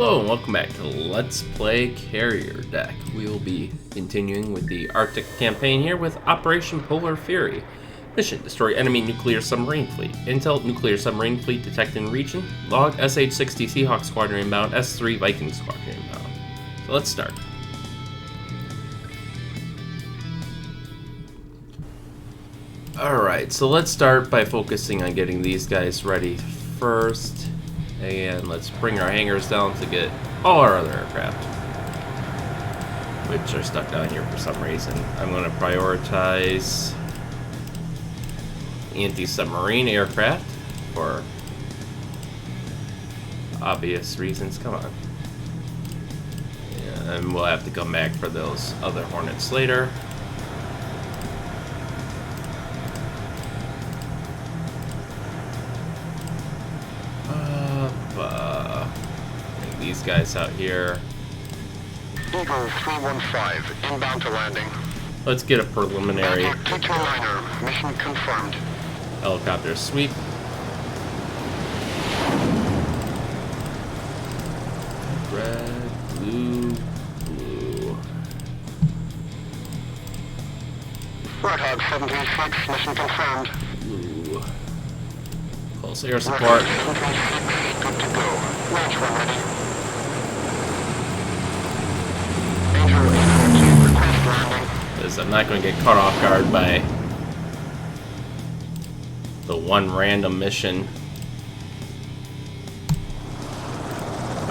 Hello and welcome back to Let's Play Carrier Deck. We will be continuing with the Arctic campaign here with Operation Polar Fury. Mission: destroy enemy nuclear submarine fleet. Intel: nuclear submarine fleet detected in region. Log: SH-60 Seahawk squadron inbound. S-3 Viking squadron inbound. So let's start. Alright, so let's start by focusing on getting these guys ready first. And let's bring our hangars down to get all our other aircraft, which are stuck down here for some reason. I'm going to prioritize anti-submarine aircraft for obvious reasons. Come on. Yeah, and we'll have to come back for those other Hornets later. These guys out here. Eagle 315, inbound to landing. Let's get a preliminary T2 liner, mission confirmed. helicopter sweep. Red, blue, blue. Warthog 736, mission confirmed. Blue. Pulse air support. 736, good to go. Launch when ready. Because I'm not going to get caught off guard by the one random mission.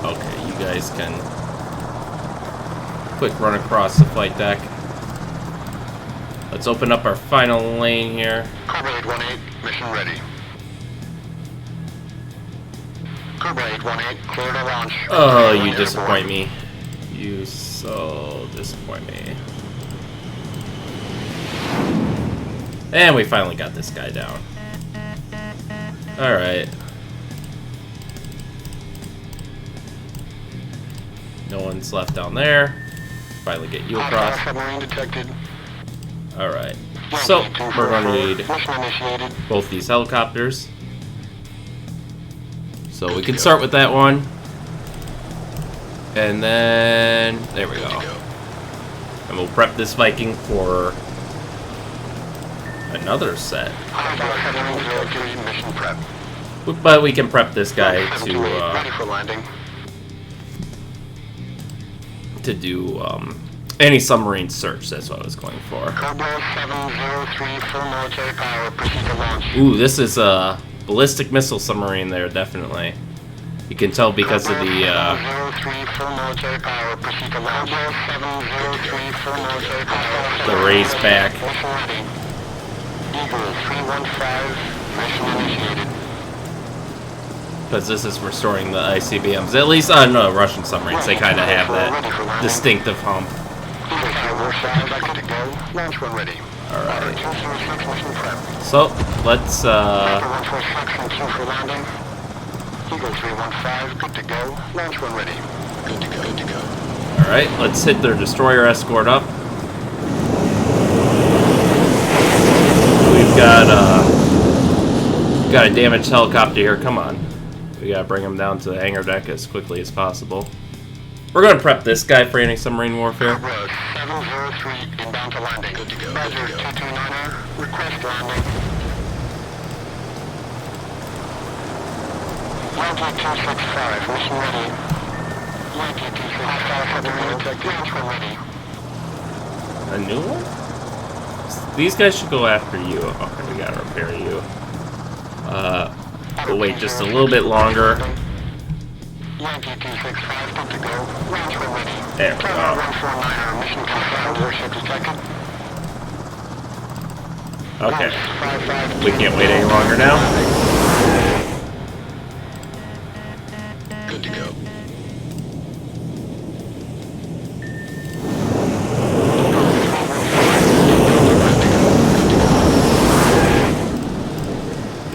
Okay, you guys can quick run across the flight deck. Let's open up our final lane here. Cobra 818, mission ready. Cobra 818, clear to launch. Oh, you disappoint me. You so disappoint me. And we finally got this guy down. Alright. No one's left down there. Finally get you across. Submarine detected. Alright. So, we're going to need both these helicopters. So we can start with that one. And then, there we go. And we'll prep this Viking for another set. Mission prep. But we can prep this guy ready for landing. to do any submarine search. That's what I was going for. Cobra 703, full military power, proceed to launch. Ooh, this is a ballistic missile submarine there, definitely. You can tell because of the 703, full military power, proceed to launch. 703, full military power. the raised back. Mission ready. Eagle 315, mission initiated. Because this is restoring the ICBMs. At least on Russian submarines, they kind of have that distinctive hump. Eagle 5, good to go. Launch when ready. Alright. 206, mission prep. So, let's, 146 and 2 for landing. Eagle 315, good to go. Launch when ready. Good to go, good to go. Alright, let's hit their destroyer escort up. We've got a damaged helicopter here. Come on. We gotta bring him down to the hangar deck as quickly as possible. We're gonna prep this guy for anti-submarine warfare. Cobra 703, inbound to landing. Good to go. Badger 229er, request landing. Yankee 265, mission ready. Yankee 265, submarine detected. Launch when ready. A new one? These guys should go after you. Okay, we gotta repair you. We'll wait just a little bit longer. Yankee 265, good to go. Launch when ready. There we go. 149er, mission confirmed. Warship detected. Okay. We can't wait any longer now. Good to go.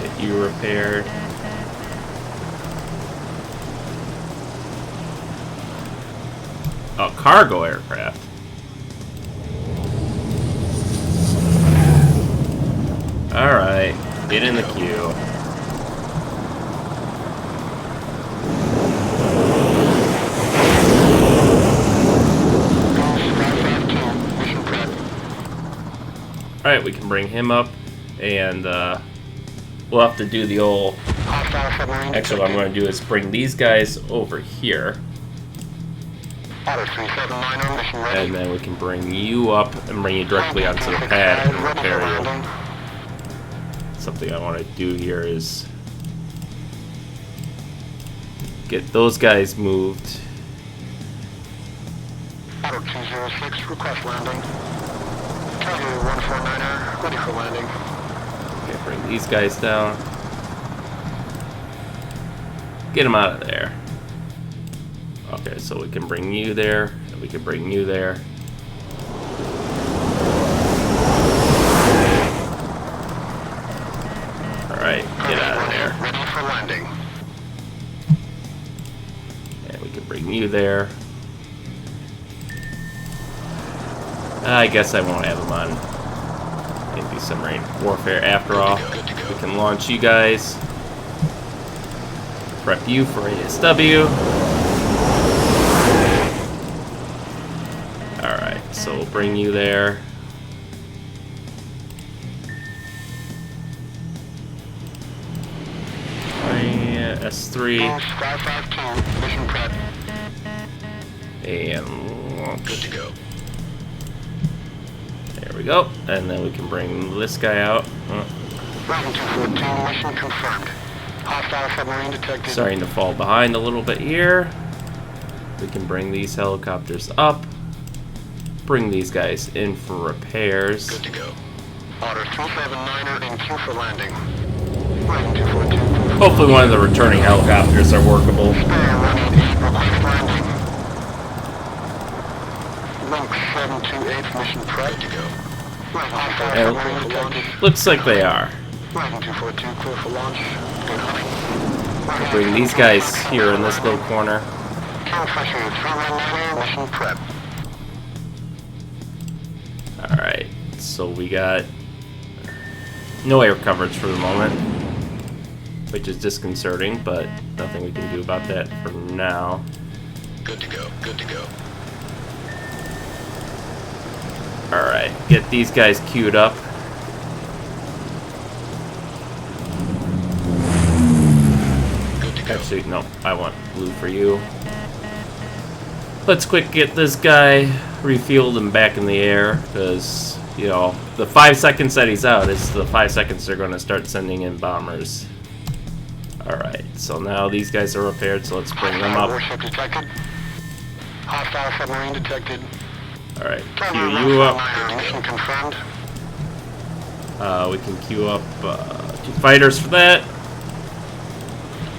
Get you repaired. Oh, cargo aircraft. Alright, get in the queue. Alright, we can bring him up, and we'll have to do the old... Actually, what I'm going to do is bring these guys over here. And then we can bring you up and bring you directly onto the pad and repair you. Something I want to do here is get those guys moved. Otter 206, request landing. Calgary 149er, ready for landing. Okay, bring these guys down. Get them out of there. Okay, so we can bring you there, and we can bring you there. Alright, get out of there. Ready for landing. And we can bring you there. I guess I won't have them on anti-submarine warfare after all. We can launch you guys. Prep you for ASW. Alright, so we'll bring you there. S3. Mission prep. And launch. Good to go. There we go. And then we can bring this guy out. Dragon 214, mission confirmed. Hostile submarine detected. Starting to fall behind a little bit here. We can bring these helicopters up. Bring these guys in for repairs. Good to go. Otter 379er in queue for landing. Dragon 214. Hopefully one of the returning helicopters are workable. Spare running 8, request landing. Link 728, mission prep. Good to go. Hostile submarine detected. Looks like they are. Dragon 242, clear for launch. Good hunting. We'll bring these guys here in this little corner. Kingfisher 319er, mission prep. Alright, so we got no air coverage for the moment, which is disconcerting, but nothing we can do about that for now. Good to go, good to go. Alright, get these guys queued up. Good to go. Actually, no, I want blue for you. Let's quick get this guy refueled and back in the air, because, you know, the 5 seconds that he's out is the 5 seconds they're going to start sending in bombers. Alright, so now these guys are repaired, so let's bring them up. Warship detected. Hostile submarine detected. Alright, queue you up. Mission confirmed. We can queue up 2 fighters for that.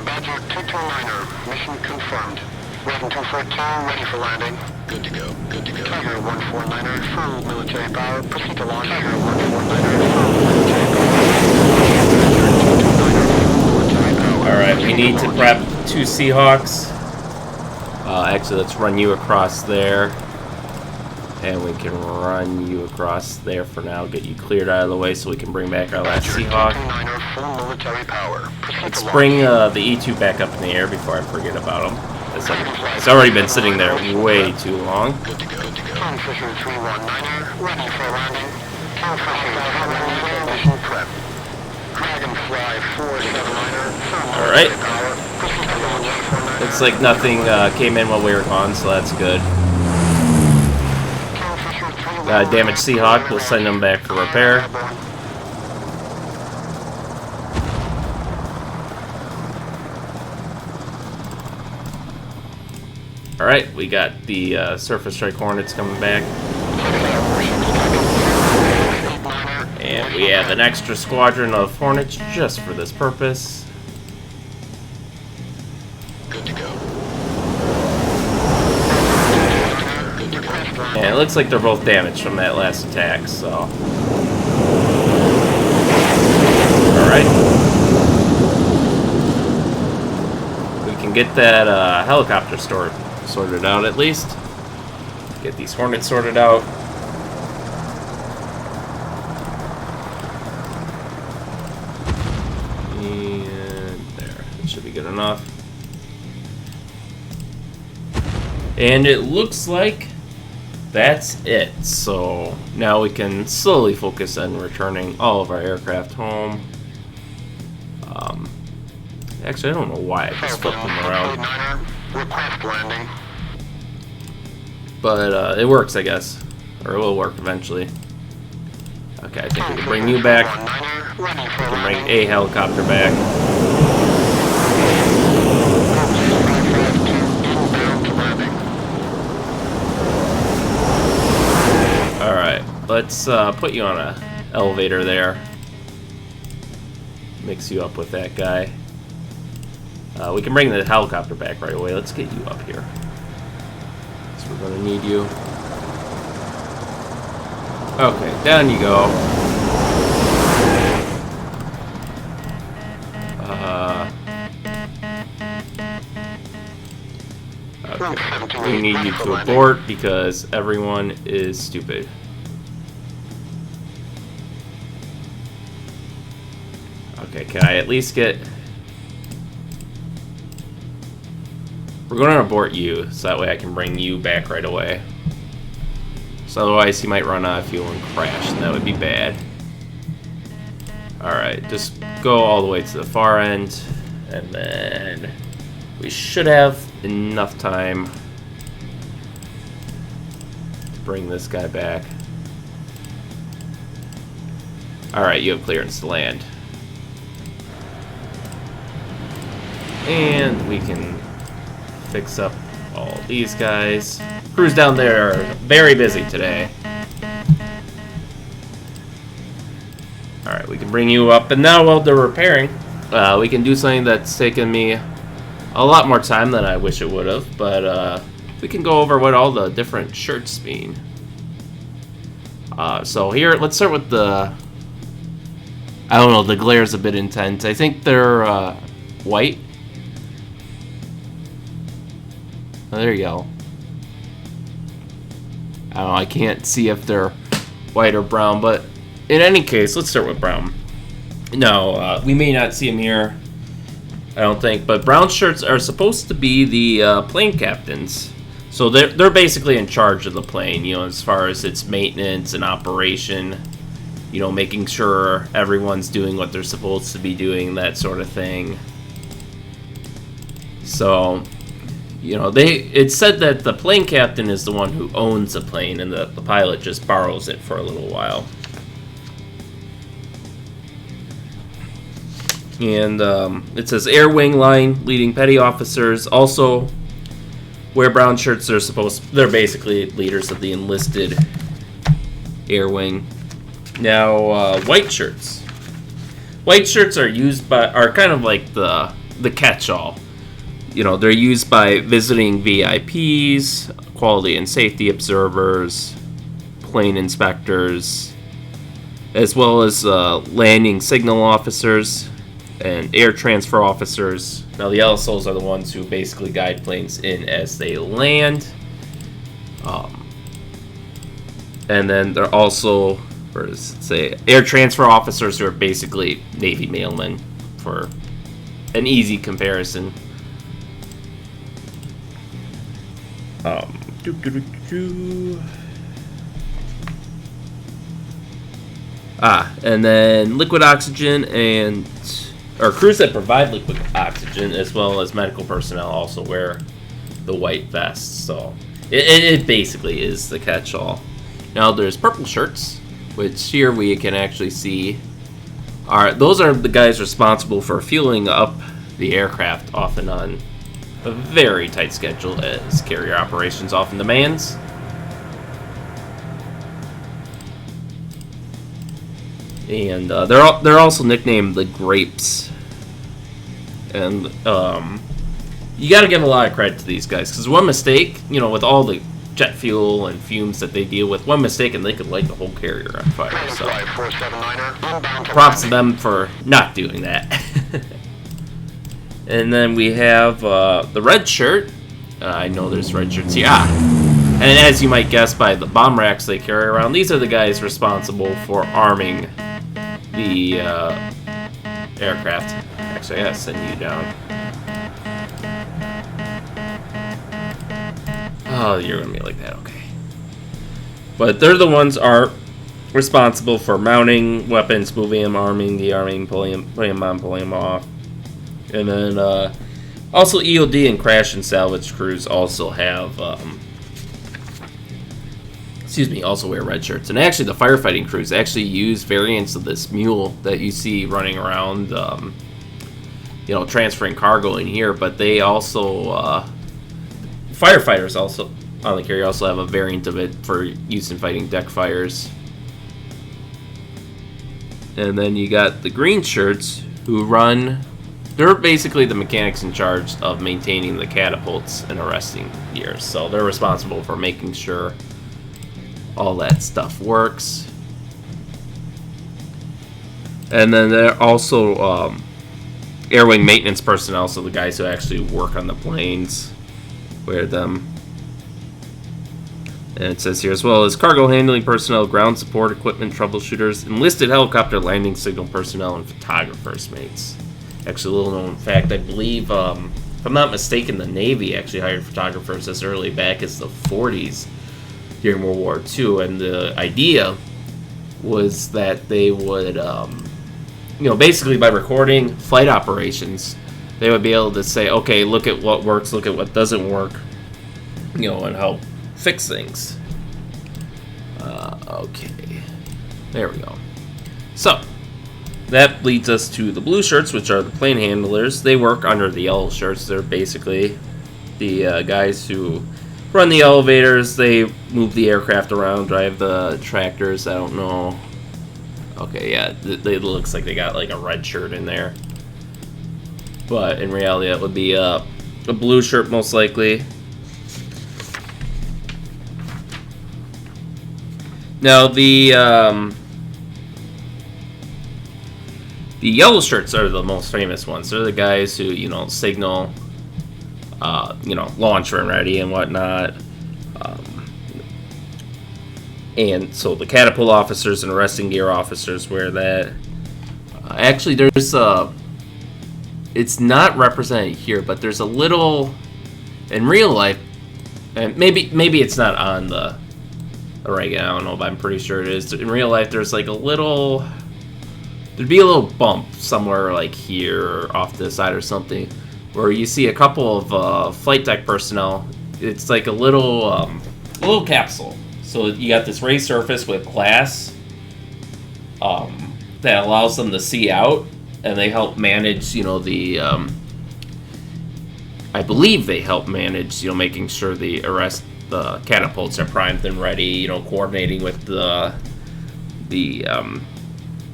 Badger 229er, mission confirmed. Raven 214, ready for landing. Good to go, good to go. Tiger 149er, full military power, proceed to launch. Tiger 149er, full military power. Alright, we need to prep 2 Seahawks. Actually, let's run you across there. And we can run you across there for now, get you cleared out of the way so we can bring back our last Seahawk. Let's bring the E2 back up in the air before I forget about him. It's already been sitting there way too long. Good to go, good to go. Kingfisher 319er, ready for landing. Kingfisher 319er, mission prep. Dragonfly 479er, Alright. Looks like nothing came in while we were gone, so that's good. Damaged Seahawk, we'll send them back for repair. Alright, we got the Surface Strike Hornets coming back. And we have an extra squadron of Hornets just for this purpose. Good to go. And it looks like they're both damaged from that last attack, so. Alright. We can get that helicopter sorted out at least. Get these Hornets sorted out. And there, that should be good enough. And it looks like that's it. So now we can slowly focus on returning all of our aircraft home. Actually, I don't know why I just flipped them around. Request landing. But it works, I guess. Or it will work eventually. Okay, I think we can bring you back. We can bring a helicopter back. Alright, let's put you on a elevator there. Mix you up with that guy. We can bring the helicopter back right away. Let's get you up here. So we're gonna need you. Okay, down you go. Okay. We need you to abort because everyone is stupid. Okay, can I at least get... We're going to abort you, so that way I can bring you back right away. So otherwise he might run out of fuel and crash, and that would be bad. Alright, just go all the way to the far end, and then we should have enough time to bring this guy back. Alright, you have clearance to land. And we can fix up all these guys. Crews down there are very busy today. Alright, we can bring you up. And now while they're repairing, we can do something that's taken me a lot more time than I wish it would have. But we can go over what all the different shirts mean. So here, let's start with the... I don't know, the glare's a bit intense. I think they're white. Oh, there you go. I don't know, I can't see if they're white or brown, but in any case, let's start with brown. No, we may not see them here, I don't think, but brown shirts are supposed to be the plane captains. So they're basically in charge of the plane, you know, as far as its maintenance and operation, you know, making sure everyone's doing what they're supposed to be doing, that sort of thing. So... You know, it's said that the plane captain is the one who owns the plane and the pilot just borrows it for a little while. And it says Air Wing Line leading petty officers also wear brown shirts. They're basically leaders of the enlisted Air Wing. Now, white shirts. White shirts are kind of like the catch-all. You know, they're used by visiting VIPs, quality and safety observers, plane inspectors, as well as landing signal officers and air transfer officers. Now, the LSOs are the ones who basically guide planes in as they land. And then they're also, air transfer officers who are basically Navy mailmen, for an easy comparison. And then liquid oxygen or crews that provide liquid oxygen as well as medical personnel also wear the white vests. So it basically is the catch-all. Now there's purple shirts, which here we can actually see those are the guys responsible for fueling up the aircraft, often on a very tight schedule as carrier operations often demands. And they're also nicknamed the Grapes. And you got to give a lot of credit to these guys, because one mistake, you know, with all the jet fuel and fumes that they deal with, one mistake and they could light the whole carrier on fire. So props to them for not doing that. And then we have the red shirt. I know there's red shirts here. And as you might guess by the bomb racks they carry around, these are the guys responsible for arming the aircraft. Actually, I gotta send you down. Oh, you're gonna be like that, okay. But they're the ones are responsible for mounting weapons, moving them, arming, de-arming, putting them on, pulling them off. And then also EOD and crash and salvage crews also have, also wear red shirts. And actually the firefighting crews actually use variants of this mule that you see running around, transferring cargo in here. But they also, firefighters also on the carrier also have a variant of it for use in fighting deck fires. And then you got the green shirts who run. They're basically the mechanics in charge of maintaining the catapults and arresting gears. So they're responsible for making sure all that stuff works. And then they're also air wing maintenance personnel, so the guys who actually work on the planes wear them. And it says here, as well as cargo handling personnel, ground support equipment troubleshooters, enlisted helicopter landing signal personnel, and photographers mates. Actually, a little known fact, I believe, if I'm not mistaken, the Navy actually hired photographers as early back as the 40s during World War II, and the idea was that they would, basically by recording flight operations, they would be able to say, okay, look at what works, look at what doesn't work, and help fix things. Okay, there we go. So that leads us to the blue shirts, which are the plane handlers. They work under the yellow shirts. They're basically the guys who run the elevators. They move the aircraft around, drive the tractors. I don't know. Okay, yeah, it looks like they got like a red shirt in there, but in reality that would be a blue shirt most likely. Now the yellow shirts are the most famous ones. They're the guys who signal, launch when ready and whatnot. And so the catapult officers and arresting gear officers wear that. Actually, there's it's not represented here, but there's a little in real life, and maybe it's not on the right, I don't know, but I'm pretty sure it is. In real life, there's like there'd be a little bump somewhere like here or off to the side or something, where you see a couple of flight deck personnel. It's like a little capsule. So you got this raised surface with glass that allows them to see out, and they help manage, I believe they help manage, making sure the catapults are primed and ready, coordinating with the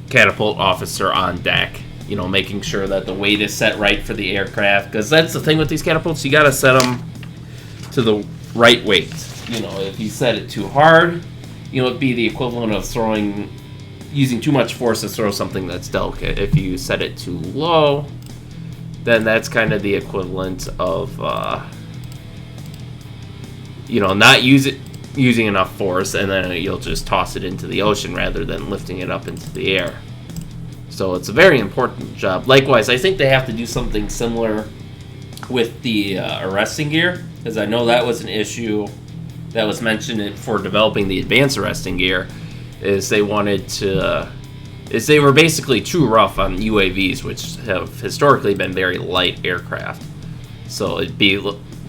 catapult officer on deck, making sure that the weight is set right for the aircraft, because that's the thing with these catapults, you got to set them to the right weight. If you set it too hard, it'd be the equivalent of using too much force to throw something that's delicate. If you set it too low, then that's kind of the equivalent of not using enough force, and then you'll just toss it into the ocean rather than lifting it up into the air. So it's a very important job. Likewise, I think they have to do something similar with the arresting gear, because I know that was an issue that was mentioned for developing the advanced arresting gear, is they were basically too rough on UAVs, which have historically been very light aircraft. So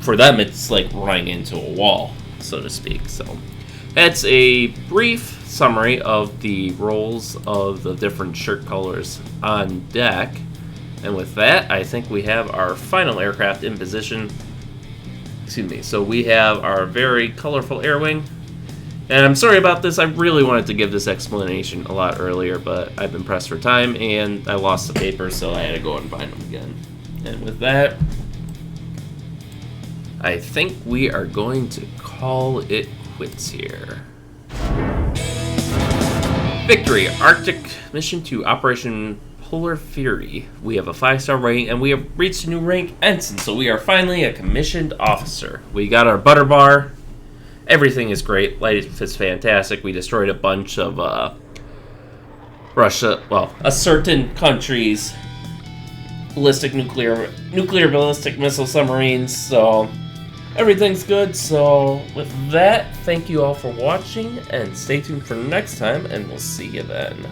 for them, it's like running into a wall, so to speak. So that's a brief summary of the roles of the different shirt colors on deck. And with that, I think we have our final aircraft in position. So we have our very colorful air wing. And I'm sorry about this. I really wanted to give this explanation a lot earlier, but I've been pressed for time and I lost the paper, so I had to go and find them again. And with that, I think we are going to call it quits here. Victory, Arctic mission to Operation Polar Fury. We have a 5-star rating, and we have reached a new rank, Ensign, so we are finally a commissioned officer. We got our butter bar. Everything is great. Life is fantastic. We destroyed a bunch of a certain country's nuclear ballistic missile submarines, so everything's good. So with that, thank you all for watching, and stay tuned for next time, and we'll see you then.